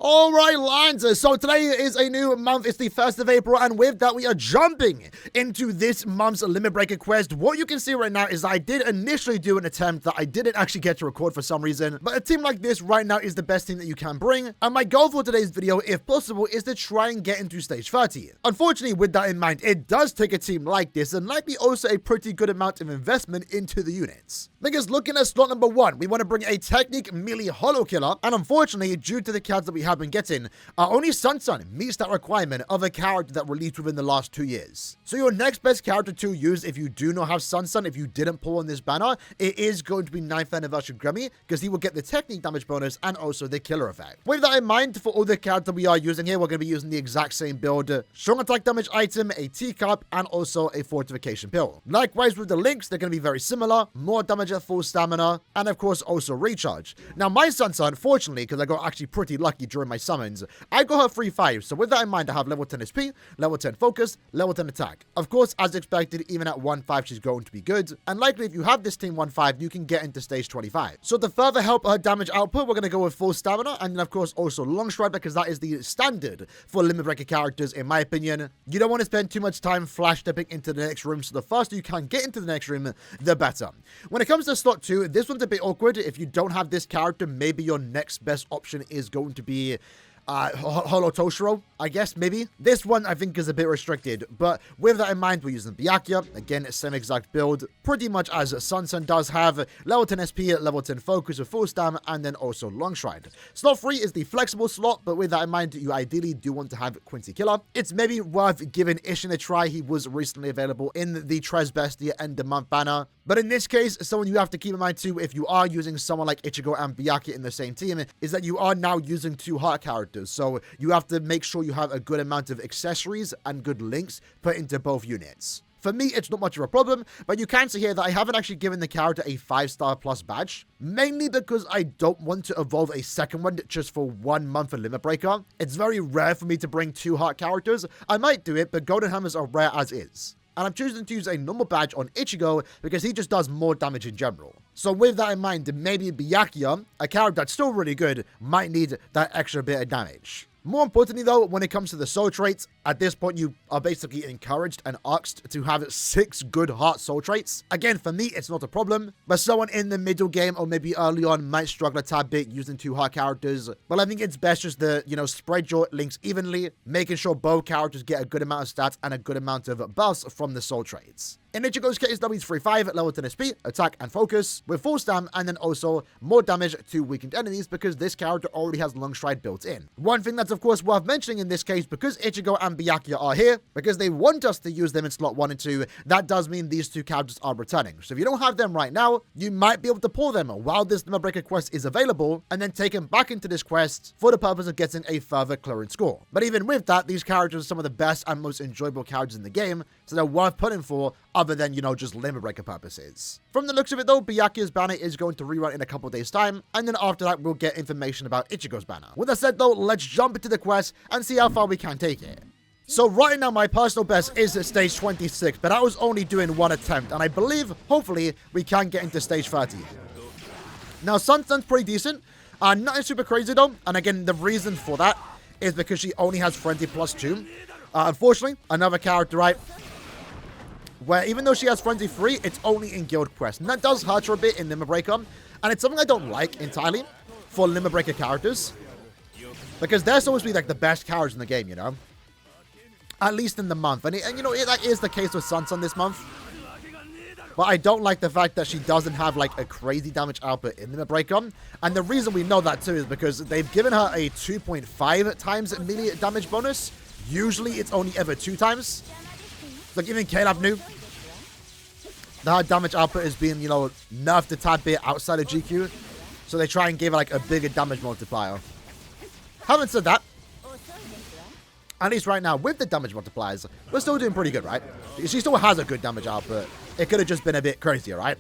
Alright, Lancers, so today is a new month. It's the 1st of April, and with that, we are jumping into this month's Limit Breaker quest. What you can see right now is I did initially do an attempt that I didn't actually get to record for some reason, but a team like this right now is the best team that you can bring, and my goal for today's video, if possible, is to try and get into stage 30. Unfortunately, with that in mind, it does take a team like this, and likely also a pretty good amount of investment into the units. Because looking at slot number 1, we want to bring a Technique Melee Holo Killer, and unfortunately, due to the cards that we have been getting, only Sun meets that requirement of a character that released within the last 2 years. So your next best character to use if you do not have Sun, if you didn't pull on this banner, it is going to be 9th Anniversary Grammy, because he will get the technique damage bonus and also the killer effect. With that in mind, for all the characters we are using here, we're going to be using the exact same build: strong attack damage item, a teacup, and also a fortification pill. Likewise with the links, they're going to be very similar: more damage at full stamina, and of course also recharge. Now my Sun, fortunately, because I got actually pretty lucky during my summons, I got her free 5, so with that in mind, I have level 10 SP, level 10 focus, level 10 attack. Of course, as expected, even at 1-5, she's going to be good, and likely if you have this team 1-5, you can get into stage 25. So to further help her damage output, we're going to go with full stamina, and then of course also long stride, because that is the standard for Limit Breaker characters, in my opinion. You don't want to spend too much time flash stepping into the next room, so the faster you can get into the next room, the better. When it comes to slot 2, this one's a bit awkward. If you don't have this character, maybe your next best option is going to be Holo Toshiro, I guess, maybe. This one, I think, is a bit restricted, but with that in mind, we're using Byakuya. Again, same exact build, pretty much as Sun does have. Level 10 SP, level 10 focus with full stam, and then also long stride. Slot 3 is the flexible slot, but with that in mind, you ideally do want to have Quincy Killer. It's maybe worth giving Ishin a try. He was recently available in the Trez Bestia end of month banner. But in this case, someone you have to keep in mind too, if you are using someone like Ichigo and Byakuya in the same team, is that you are now using 2 heart characters. So you have to make sure you have a good amount of accessories and good links put into both units. For me, it's not much of a problem, but you can see here that I haven't actually given the character a 5-star plus badge, mainly because I don't want to evolve a second one just for 1 month of Limit Breaker. It's very rare for me to bring 2 heart characters. I might do it, but Golden Hammers are rare as is. And I'm choosing to use a normal badge on Ichigo because he just does more damage in general. So with that in mind, maybe Byakuya, a character that's still really good, might need that extra bit of damage. More importantly though, when it comes to the soul traits, at this point you are basically encouraged and asked to have 6 good heart soul traits. Again, for me, it's not a problem, but someone in the middle game or maybe early on might struggle a tad bit using 2 heart characters. But I think it's best just to, spread your links evenly, making sure both characters get a good amount of stats and a good amount of buffs from the soul traits. In Ichigo's case, that means 3-5, level 10 SP, attack and focus, with full stam, and then also more damage to weakened enemies because this character already has long stride built in. One thing that's of course worth mentioning in this case, because Ichigo and Byakuya are here, because they want us to use them in slot 1 and 2, that does mean these 2 characters are returning. So if you don't have them right now, you might be able to pull them while this Limit Breaker quest is available, and then take them back into this quest for the purpose of getting a further clearance score. But even with that, these characters are some of the best and most enjoyable characters in the game, so they're worth putting for, other than, just Limit Breaker purposes. From the looks of it though, Byakuya's banner is going to rerun in a couple days time, and then after that we'll get information about Ichigo's banner. With that said though, let's jump into the quest and see how far we can take it. So right now my personal best is at stage 26, but I was only doing 1 attempt, and I believe, hopefully, we can get into stage 30. Now Sun's pretty decent, nothing super crazy though, and again the reason for that is because she only has Frenzy plus 2. Unfortunately, another character, right, where even though she has Frenzy 3, it's only in Guild Quest. And that does hurt her a bit in Limit Breaker. And it's something I don't like entirely for Limit Breaker characters, because they're supposed to be like the best characters in the game, at least in the month. And that is the case with Sun this month. But I don't like the fact that she doesn't have like a crazy damage output in Limit Breaker. And the reason we know that too is because they've given her a 2.5 times melee damage bonus. Usually it's only ever 2 times. Like, even Caleb knew that her damage output is being, nerfed a tad bit outside of GQ. So they try and give her, like, a bigger damage multiplier. Having said that, at least right now, with the damage multipliers, we're still doing pretty good, right? She still has a good damage output. It could have just been a bit crazier, right?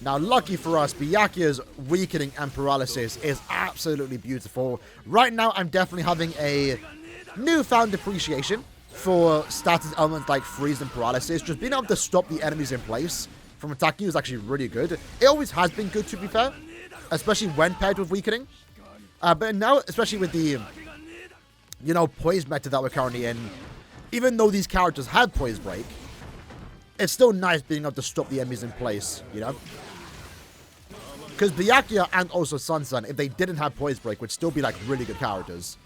Now, lucky for us, Byakuya's weakening and paralysis is absolutely beautiful. Right now, I'm definitely having a newfound appreciation for status elements like freeze and paralysis. Just being able to stop the enemies in place from attacking you is actually really good. It always has been good, to be fair, especially when paired with weakening. But now, especially with the, you know, poise meta that we're currently in, even though these characters have poise break, it's still nice being able to stop the enemies in place, you know? Because Byakuya and also Sun, if they didn't have poise break, would still be like really good characters.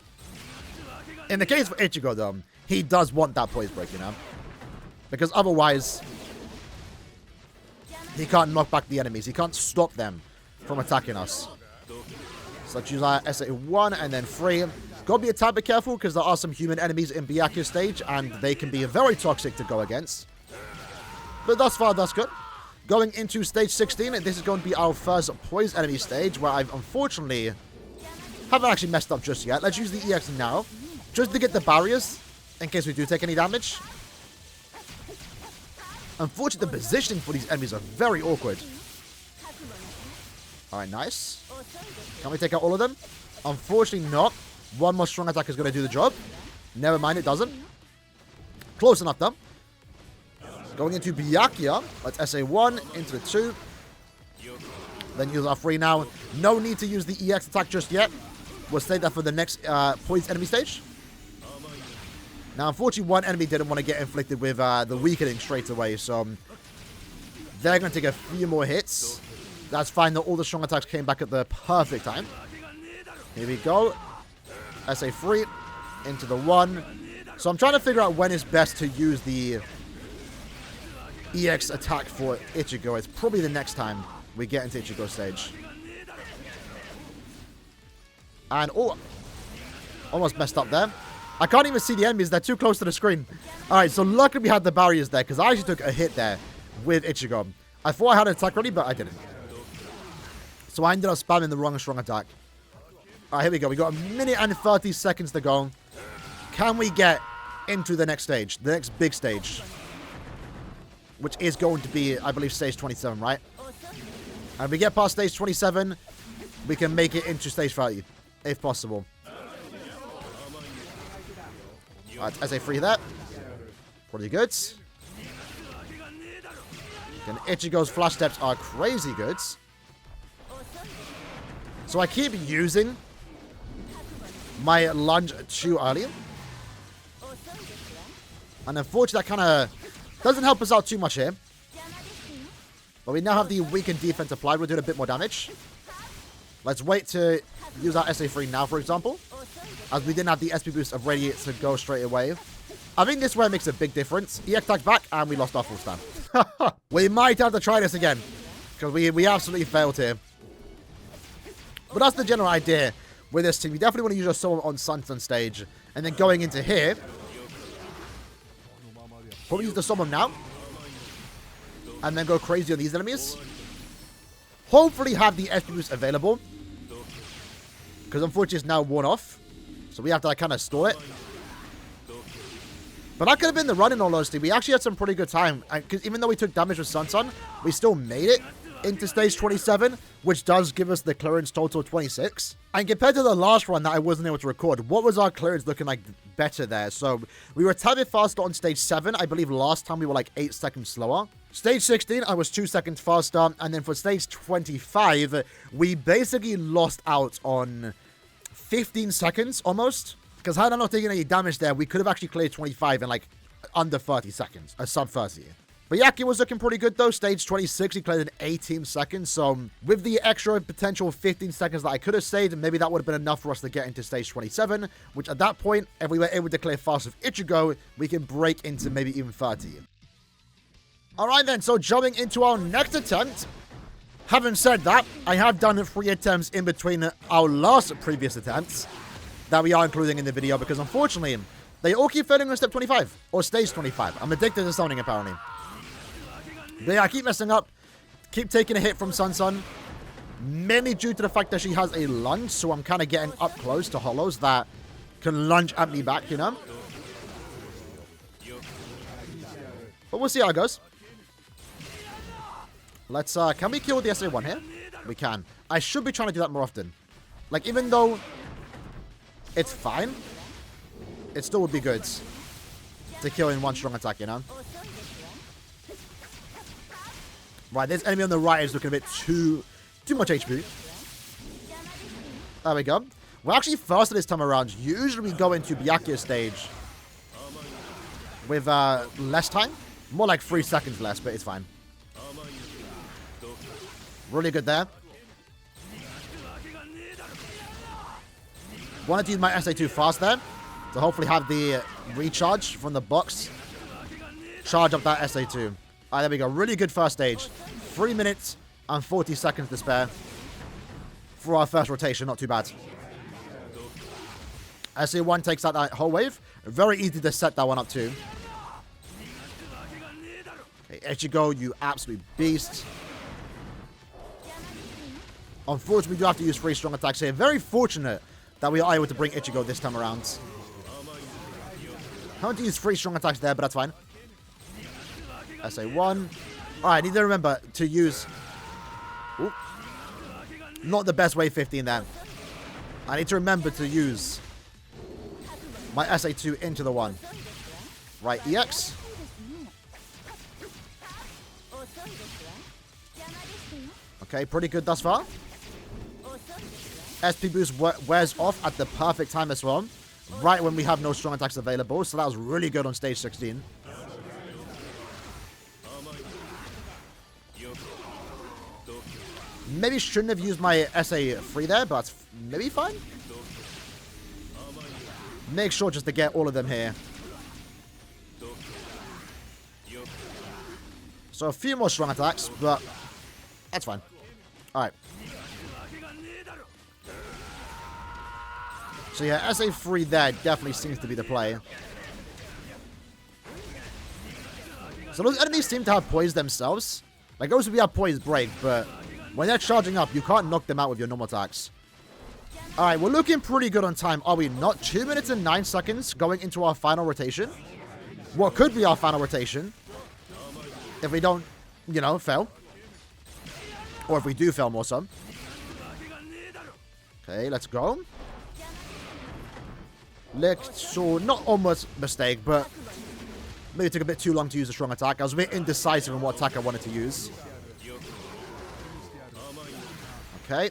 In the case for Ichigo, though, he does want that poise break, you know? Because otherwise, he can't knock back the enemies. He can't stop them from attacking us. So let's use our SA1 and then 3. Gotta be a tad bit careful because there are some human enemies in Byakuya stage and they can be very toxic to go against. But thus far, that's good. Going into stage 16, this is going to be our first poise enemy stage where I've unfortunately haven't actually messed up just yet. Let's use the EX now just to get the barriers in case we do take any damage. Unfortunately, the positioning for these enemies are very awkward. Alright, nice. Can we take out all of them? Unfortunately not. One more strong attack is going to do the job. Never mind, it doesn't. Close enough, though. Going into Byakuya. Let's SA1 into the 2. Then use our 3 now. No need to use the EX attack just yet. We'll save that for the next poise enemy stage. Now, unfortunately, one enemy didn't want to get inflicted with the weakening straight away, so they're going to take a few more hits. That's fine, though. All the strong attacks came back at the perfect time. Here we go. SA3 into the 1. So I'm trying to figure out when it's best to use the EX attack for Ichigo. It's probably the next time we get into Ichigo stage. And, oh, almost messed up there. I can't even see the enemies. They're too close to the screen. Alright, so luckily we had the barriers there because I actually took a hit there with Ichigo. I thought I had an attack ready, but I didn't. So I ended up spamming the wrong strong attack. Alright, here we go. We got 1 minute and 30 seconds to go. Can we get into the next stage? The next big stage. Which is going to be, I believe, stage 27, right? And if we get past stage 27, we can make it into stage 30, if possible. Alright, SA3 there. Pretty good. And Ichigo's flash steps are crazy good. So I keep using my lunge too early. And unfortunately, that kind of doesn't help us out too much here. But we now have the weakened defense applied. We're doing a bit more damage. Let's wait to use our SA3 now, for example. As we didn't have the SP boost of Radiate to go straight away. I think this way makes a big difference. EX attack back, and we lost our full stand. We might have to try this again. Because we absolutely failed here. But that's the general idea with this team. We definitely want to use our Soul on Sun stage. And then going into here. Probably use the Summon now. And then go crazy on these enemies. Hopefully have the SP boost available. Because unfortunately it's now worn off. So we have to like, kind of stall it. But that could have been the run in all honesty. We actually had some pretty good time. Because even though we took damage with Sun, we still made it into stage 27. Which does give us the clearance total 26. And compared to the last run that I wasn't able to record, what was our clearance looking like better there? So we were a tad bit faster on stage 7. I believe last time we were like 8 seconds slower. Stage 16, I was 2 seconds faster. And then for stage 25, we basically lost out on 15 seconds almost. Because had I not taken any damage there, we could have actually cleared 25 in like under 30 seconds. A sub 30. But Byakuya was looking pretty good though. Stage 26, he cleared in 18 seconds. So with the extra potential 15 seconds that I could have saved, maybe that would have been enough for us to get into stage 27. Which at that point, if we were able to clear fast with Ichigo, we can break into maybe even 30. Alright then, so jumping into our next attempt. Having said that, I have done 3 attempts in between our last previous attempts that we are including in the video because unfortunately, they all keep failing on step 25 or stage 25. I'm addicted to summoning apparently. But yeah, I keep messing up. Keep taking a hit from Sun. Mainly due to the fact that she has a lunge, so I'm kind of getting up close to hollows that can lunge at me back, you know? But we'll see how it goes. Let's, can we kill the SA1 here? We can. I should be trying to do that more often. Like, even though it's fine, it still would be good to kill in one strong attack, you know? Right, this enemy on the right is looking a bit too much HP. There we go. We're actually faster this time around. Usually we go into Byakuya stage with less time. More like 3 seconds less, but it's fine. Really good there. Wanted to use my SA2 fast there to hopefully have the recharge from the box. Charge up that SA2. Alright, there we go. Really good first stage. 3 minutes and 40 seconds to spare for our first rotation. Not too bad. SA1 takes out that whole wave. Very easy to set that one up too. Okay, Ichigo, you absolute beast. Unfortunately, we do have to use 3 strong attacks here. Very fortunate that we are able to bring Ichigo this time around. I want to use 3 strong attacks there, but that's fine. SA1. Alright, I need to remember to use... Ooh. Not the best wave 15 there. I need to remember to use my SA2 into the 1. Right, EX. Okay, pretty good thus far. SP boost wears off at the perfect time as well. Right when we have no strong attacks available. So that was really good on stage 16. Maybe shouldn't have used my SA3 there, but that's maybe fine. Make sure just to get all of them here. So a few more strong attacks, but that's fine. Alright. So yeah, SA3 there definitely seems to be the play. So those enemies seem to have poise themselves. Like those would be our poise break, but when they're charging up, you can't knock them out with your normal attacks. Alright, we're looking pretty good on time, are we not? 2 minutes and 9 seconds going into our final rotation. What could be our final rotation if we don't, you know, fail. Or if we do fail more so. Okay, let's go. So, not almost mistake, but maybe it took a bit too long to use a strong attack. I was a bit indecisive in what attack I wanted to use. Okay.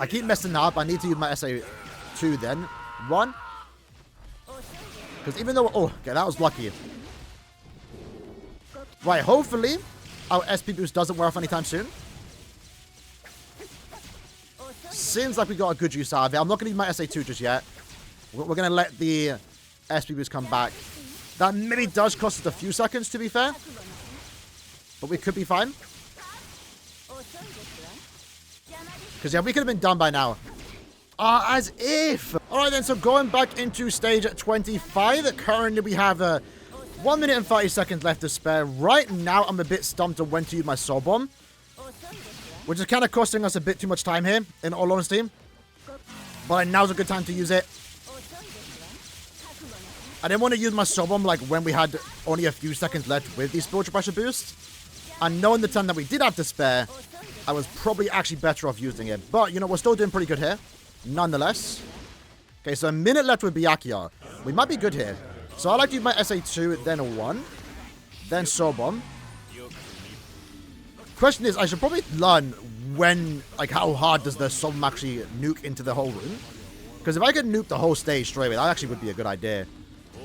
I keep messing up. I need to use my SA2 then. 1. Because even though... Oh, okay, that was lucky. Right, hopefully our SP boost doesn't wear off anytime soon. Seems like we got a good use out of it. I'm not going to use my SA2 just yet. We're going to let the SP boost come back. That maybe does cost us a few seconds, to be fair. But we could be fine. Because, yeah, we could have been done by now. As if. Alright then, so going back into stage 25. Currently, we have 1 minute and 30 seconds left to spare. Right now, I'm a bit stumped on when to use my Soul Bomb. Which is kind of costing us a bit too much time here, in all honesty. But now's a good time to use it. I didn't want to use my Soul Bomb like when we had only a few seconds left with the spiritual pressure boost. And knowing the time that we did have to spare, I was probably actually better off using it. But, you know, we're still doing pretty good here. Nonetheless. Okay, so a minute left with Byakuya. We might be good here. So I like to use my SA2, then a 1. Then Soul Bomb. Question is, I should probably learn when, like, how hard does the Soul Bomb actually nuke into the whole room? Because if I could nuke the whole stage straight away, that actually would be a good idea.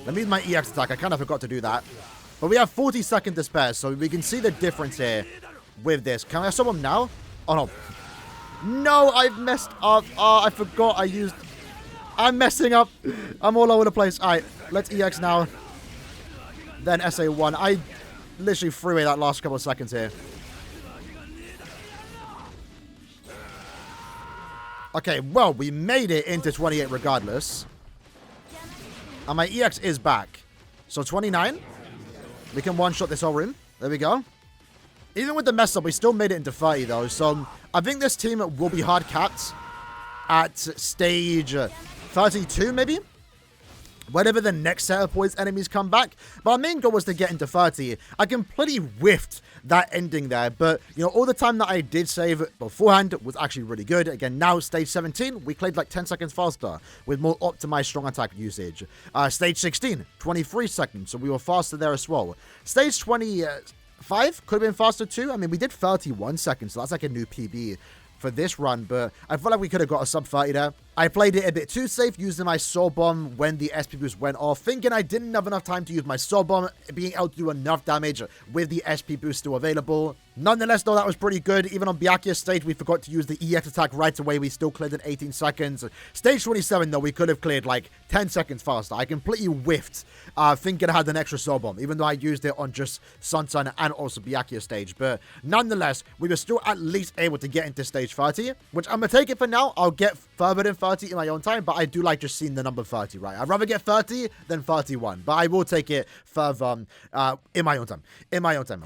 Let me use my EX attack. I kind of forgot to do that. But we have 40 seconds to spare, so we can see the difference here with this. Can I Soul Bomb now? Oh, no. No, I've messed up. Oh, I forgot I used... I'm messing up. I'm all over the place. All right, let's EX now. Then SA1. I literally threw away that last couple of seconds here. Okay, well, we made it into 28 regardless. And my EX is back. So 29. We can one-shot this whole room. There we go. Even with the mess up, we still made it into 30 though. So I think this team will be hard capped at stage 32 maybe. Whenever the next set of points enemies come back. But our main goal was to get into 30. I completely whiffed that ending there. But, you know, all the time that I did save beforehand was actually really good. Again, now stage 17, we played like 10 seconds faster with more optimized strong attack usage. Stage 16, 23 seconds. So we were faster there as well. Stage 25 could have been faster too. I mean, we did 31 seconds. So that's like a new PB for this run, but I feel like we could have got a sub 30 there. I played it a bit too safe using my Soul Bomb when the SP boost went off, thinking I didn't have enough time to use my Soul Bomb, being able to do enough damage with the SP boost still available. Nonetheless, though, that was pretty good. Even on Byakuya's stage, we forgot to use the EX attack right away. We still cleared in 18 seconds. Stage 27, though, we could have cleared like 10 seconds faster. I completely whiffed, thinking I had an extra Soul Bomb, even though I used it on just Sunsun and also Byakuya's stage. But nonetheless, we were still at least able to get into stage 30, which I'm going to take it for now. I'll get further than 30 in my own time, but I do like just seeing the number 30, right? I'd rather get 30 than 31, but I will take it further in my own time.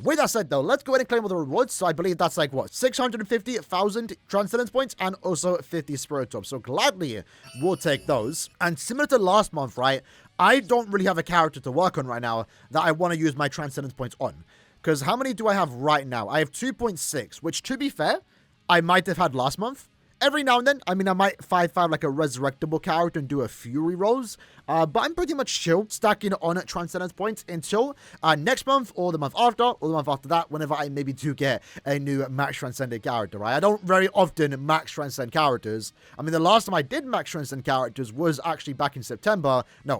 With that said, though, let's go ahead and claim all the rewards. So I believe that's like, what, 650,000 Transcendence points and also 50 Spirit Orbs. So gladly, we'll take those. And similar to last month, right, I don't really have a character to work on right now that I want to use my Transcendence points on. Because how many do I have right now? I have 2.6, which, to be fair, I might have had last month. Every now and then, I mean, I might 5-5 like a resurrectable character and do a Fury rolls, but I'm pretty much chill stacking on Transcendence points until next month or the month after that, whenever I maybe do get a new Max Transcended character, right? I don't very often Max Transcend characters. I mean, the last time I did Max Transcend characters was actually back in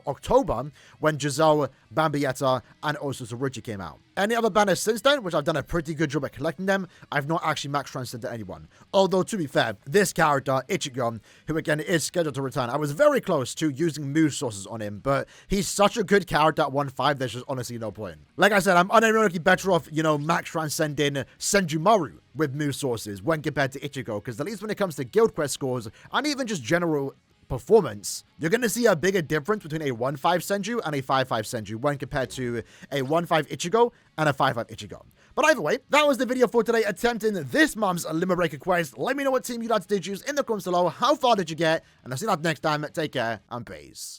October, when Giselle, Bambietta, and also Tsurugi came out. Any other banners since then, which I've done a pretty good job at collecting them, I've not actually Max Transcended anyone. Although, to be fair, this character, Ichigo, who again is scheduled to return, I was very close to using move sources on him, but he's such a good character at 1-5, there's just honestly no point. Like I said, I'm unironically better off, Max Transcending Senjumaru with move sources when compared to Ichigo, because at least when it comes to Guild Quest scores, and even just general performance, you're going to see a bigger difference between a 1-5 Senju and a 5-5 Senju when compared to a 1-5 Ichigo and a 5-5 Ichigo. But either way, that was the video for today attempting this month's Limit Breaker quest. Let me know what team you guys did choose in the comments below. How far did you get? And I'll see you next time. Take care and peace.